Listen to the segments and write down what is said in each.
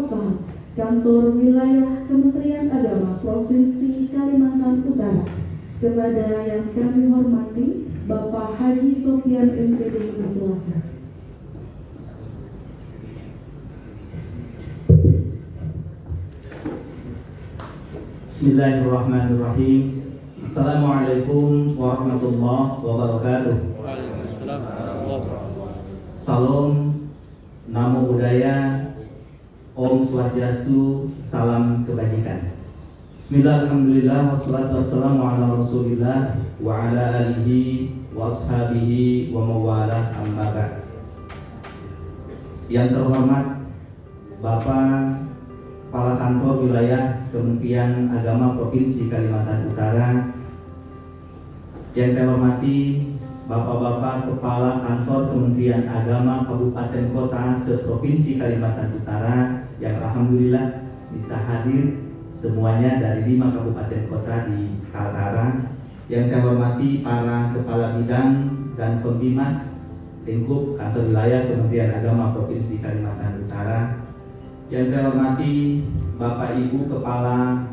Usaha Kantor Wilayah Kementerian Agama Provinsi Kalimantan Utara. Kepada yang kami hormati Bapak Haji Sofyan MPD, silakan. Bismillahirrahmanirrahim. Assalamualaikum warahmatullahi wabarakatuh. Salam, Namo Buddhaya, Om Swastiastu, salam kebajikan. Bismillah, alhamdulillah, wassalatu wassalamu ala rasulillah wa ala alihi wa ashabihi wa mawalah, amma ba'd. Yang terhormat Bapak Kepala Kantor Wilayah Kementerian Agama Provinsi Kalimantan Utara, yang saya hormati Bapak-bapak Kepala Kantor Kementerian Agama Kabupaten Kota se-Provinsi Kalimantan Utara, yang alhamdulillah bisa hadir semuanya dari 5 kabupaten kota di Kaltara, yang saya hormati para Kepala Bidang dan Pembimas Lingkup Kantor Wilayah Kementerian Agama Provinsi Kalimantan Utara, yang saya hormati Bapak Ibu Kepala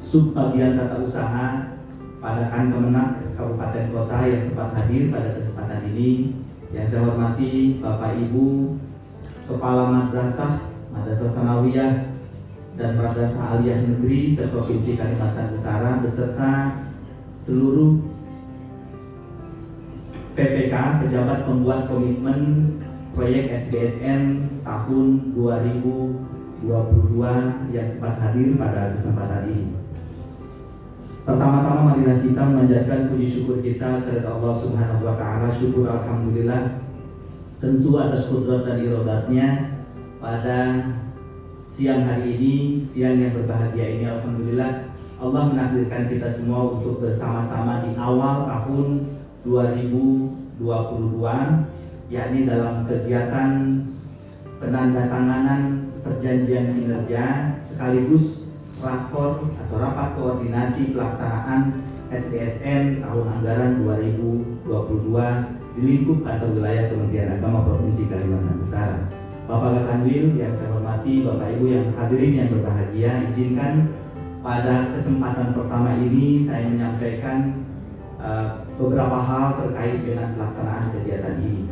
Subbagian Tata Usaha pada Kemenak Kabupaten Kota yang sempat hadir pada kesempatan ini, yang saya hormati Bapak Ibu Kepala Madrasah Sanawiyah dan Madrasah Aliyah Negeri se-Provinsi Kalimantan Utara beserta seluruh PPK, pejabat pembuat komitmen proyek SBSN tahun 2022 yang sempat hadir pada kesempatan ini. Pertama-tama marilah kita memanjatkan puji syukur kita kepada Allah Subhanahu wa taala. Syukur alhamdulillah tentu atas kudrat dan iradatnya pada siang hari ini, siang yang berbahagia ini, alhamdulillah Allah menakdirkan kita semua untuk bersama-sama di awal tahun 2022, yakni dalam kegiatan penandatanganan perjanjian kinerja sekaligus rakor atau rapat koordinasi pelaksanaan SBSN tahun anggaran 2022 di lingkup Kantor Wilayah Kementerian Agama Provinsi Kalimantan Utara. Bapak Kakanwil yang saya hormati, Bapak Ibu yang hadirin yang berbahagia, izinkan pada kesempatan pertama ini saya menyampaikan beberapa hal terkait dengan pelaksanaan kegiatan ini.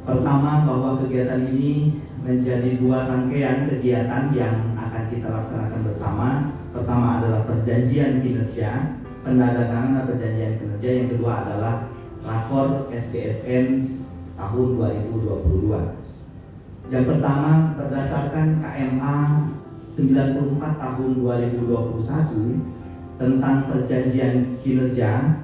Pertama, bahwa kegiatan ini menjadi 2 rangkaian kegiatan yang akan kita laksanakan bersama. Pertama adalah perjanjian kinerja, penandatanganan perjanjian kinerja. Yang kedua adalah rakor SBSN tahun 2022. Yang pertama, berdasarkan KMA 94 tahun 2021 tentang perjanjian kinerja,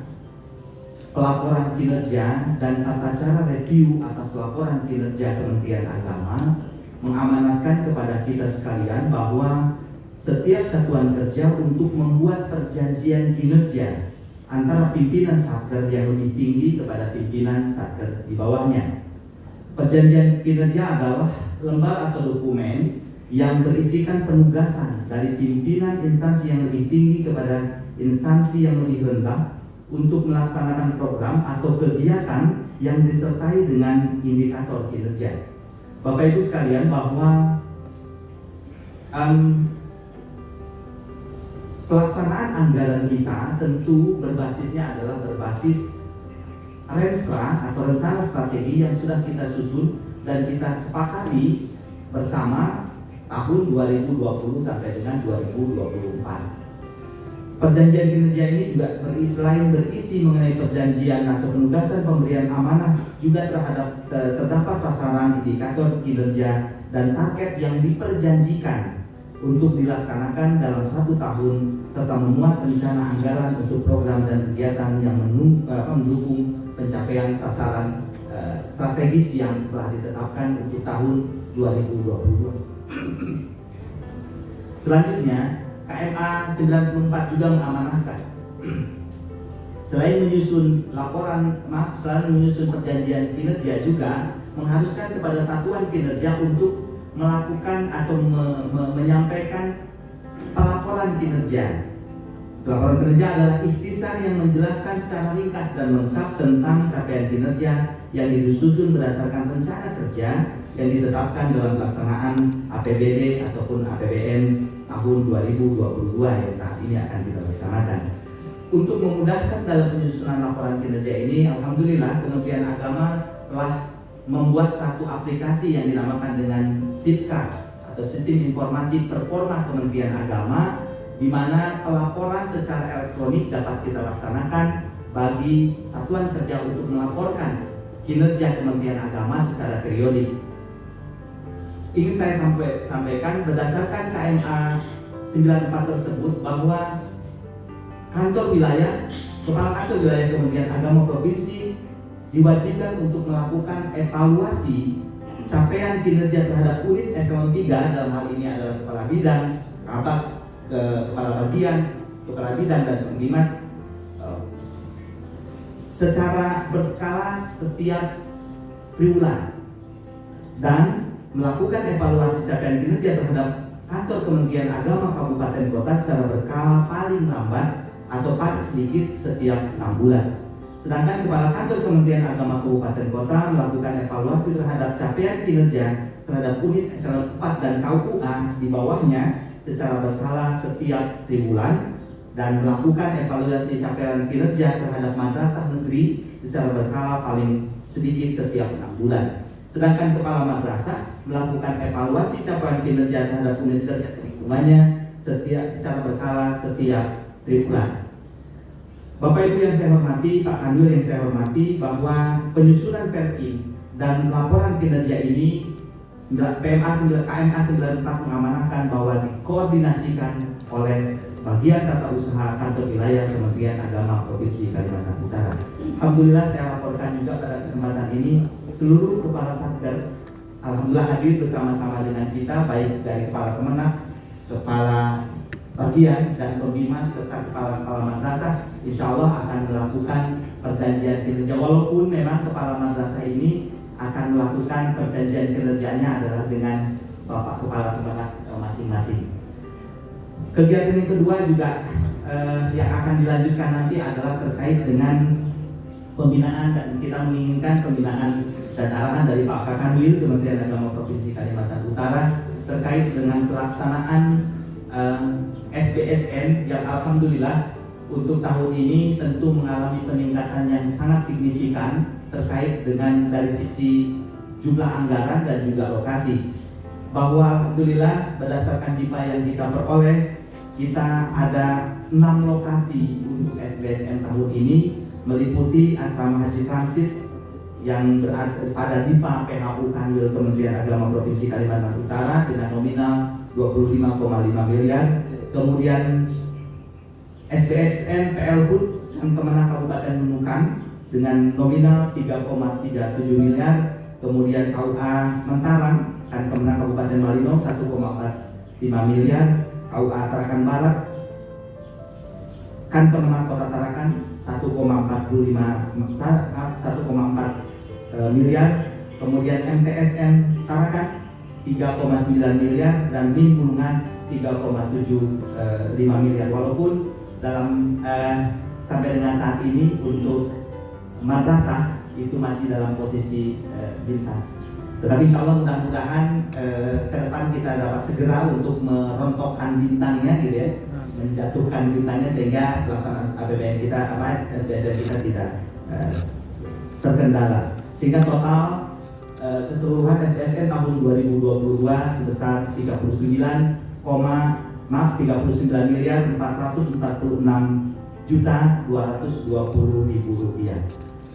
pelaporan kinerja dan tata cara review atas laporan kinerja Kementerian Agama, mengamanatkan kepada kita sekalian bahwa setiap satuan kerja untuk membuat perjanjian kinerja antara pimpinan satker yang lebih tinggi kepada pimpinan satker di bawahnya. Perjanjian kinerja adalah lembar atau dokumen yang berisikan penugasan dari pimpinan instansi yang lebih tinggi kepada instansi yang lebih rendah untuk melaksanakan program atau kegiatan yang disertai dengan indikator kinerja. Bapak Ibu sekalian, bahwa pelaksanaan anggaran kita tentu berbasisnya adalah berbasis Renstra atau rencana strategi yang sudah kita susun dan kita sepakati bersama tahun 2020 sampai dengan 2024. Perjanjian kinerja ini juga selain berisi mengenai perjanjian atau penugasan pemberian amanah, juga terdapat sasaran, indikator kinerja dan target yang diperjanjikan untuk dilaksanakan dalam 1 tahun, serta memuat rencana anggaran untuk program dan kegiatan yang mendukung pencapaian sasaran strategis yang telah ditetapkan untuk tahun 2022. Selanjutnya, KMA 94 juga mengamanahkan selain menyusun perjanjian kinerja, juga mengharuskan kepada satuan kinerja untuk melakukan atau menyampaikan pelaporan kinerja. Laporan kinerja adalah ikhtisar yang menjelaskan secara ringkas dan lengkap tentang capaian kinerja yang disusun berdasarkan rencana kerja yang ditetapkan dalam pelaksanaan APBD ataupun APBN tahun 2022 yang saat ini akan kita laksanakan. Untuk memudahkan dalam penyusunan laporan kinerja ini, alhamdulillah Kementerian Agama telah membuat satu aplikasi yang dinamakan dengan SIPKA atau Sistem Informasi Performa Kementerian Agama, di mana pelaporan secara elektronik dapat kita laksanakan bagi satuan kerja untuk melaporkan kinerja Kementerian Agama secara periodik. Ingin saya sampaikan berdasarkan KMA 94 tersebut bahwa Kepala Kantor Wilayah Kementerian Agama Provinsi diwajibkan untuk melakukan evaluasi capaian kinerja terhadap unit eselon 3, dalam hal ini adalah kepala bidang, kepala bagian, kepala bidang dan pengdimas secara berkala setiap triwulan, dan melakukan evaluasi capaian kinerja terhadap kantor Kementerian Agama Kabupaten Kota secara berkala paling lambat atau paling sedikit setiap 6 bulan. Sedangkan Kepala Kantor Kementerian Agama Kabupaten Kota melakukan evaluasi terhadap capaian kinerja terhadap unit eselon 4 dan KUA di bawahnya secara berkala setiap triwulan, dan melakukan evaluasi capaian kinerja terhadap madrasah negeri secara berkala paling sedikit setiap 6 bulan. Sedangkan Kepala Madrasah melakukan evaluasi capaian kinerja terhadap unit kerja lingkungannya secara berkala setiap triwulan. Bapak Ibu yang saya hormati, Pak Kanwil yang saya hormati, bahwa penyusunan Perkin dan laporan kinerja ini KMA 94 mengamanahkan bahwa dikoordinasikan oleh Bagian Tata Usaha Kantor Wilayah Kementerian Agama Provinsi Kalimantan Utara. Alhamdulillah saya laporkan juga pada kesempatan ini seluruh kepala satker alhamdulillah hadir bersama-sama dengan kita, baik dari kepala Kemenak, kepala bagian dan pembimbing serta kepala madrasah. Insya Allah akan melakukan perjanjian kinerja, walaupun memang kepala madrasah ini akan melakukan perjanjian kinerjanya adalah dengan Bapak Kepala Kemenak masing-masing. Kegiatan yang kedua juga yang akan dilanjutkan nanti adalah terkait dengan pembinaan, dan kita menginginkan pembinaan dan arahan dari Pak Kakanwil Kementerian Agama Provinsi Kalimantan Utara terkait dengan pelaksanaan SBSN yang alhamdulillah untuk tahun ini tentu mengalami peningkatan yang sangat signifikan terkait dengan dari sisi jumlah anggaran dan juga lokasi. Bahwa alhamdulillah berdasarkan DIPA yang kita peroleh, kita ada 6 lokasi untuk SBSN tahun ini, meliputi Asrama Haji Transit yang berada pada DIPA PHU Kanwil Kementerian Agama Provinsi Kalimantan Utara dengan nominal 25,5 miliar. Kemudian SBSN PL Hud dan Kemenak Kabupaten Nunukan dengan nominal 3,37 miliar. Kemudian KUA Mentarang dan Kemenak Kabupaten Malino 1,45 miliar. KUA Tarakan Barat kan Kemenak Kota Tarakan 1,4 miliar. Kemudian MTSN Tarakan 3,9 miliar dan MIN Bulungan 3,75 miliar. Walaupun dalam sampai dengan saat ini untuk madrasah itu masih dalam posisi bintang. Tetapi insya Allah mudah-mudahan ke depan kita dapat segera untuk merontokkan bintangnya, gitu ya, menjatuhkan bintangnya sehingga pelaksanaan APBN kita, SBSN kita tidak terkendala. Sehingga total keseluruhan SBSN tahun 2022 sebesar 39.446.220.000 rupiah.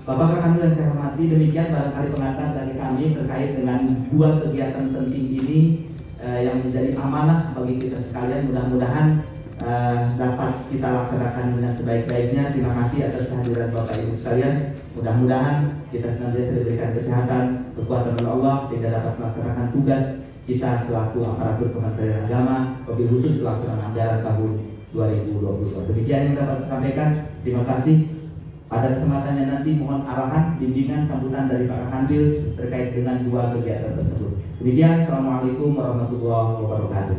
Bapak Kakak yang saya hormati, demikian barangkali pengantar dari kami terkait dengan 2 kegiatan penting ini yang menjadi amanah bagi kita sekalian. Mudah-mudahan dapat kita laksanakan dengan sebaik-baiknya. Terima kasih atas kehadiran Bapak Ibu sekalian. Mudah-mudahan kita senantiasa diberikan kesehatan, kekuatan oleh Allah sehingga dapat melaksanakan tugas kita selaku aparatur Kementerian Agama, wabil khusus pelaksanaan anggaran tahun 2022. Demikian yang dapat saya sampaikan. Terima kasih. Pada kesempatannya nanti mohon arahan, bimbingan, sambutan dari Pak Kakanwil terkait dengan 2 kegiatan tersebut. Demikian, Assalamualaikum warahmatullahi wabarakatuh.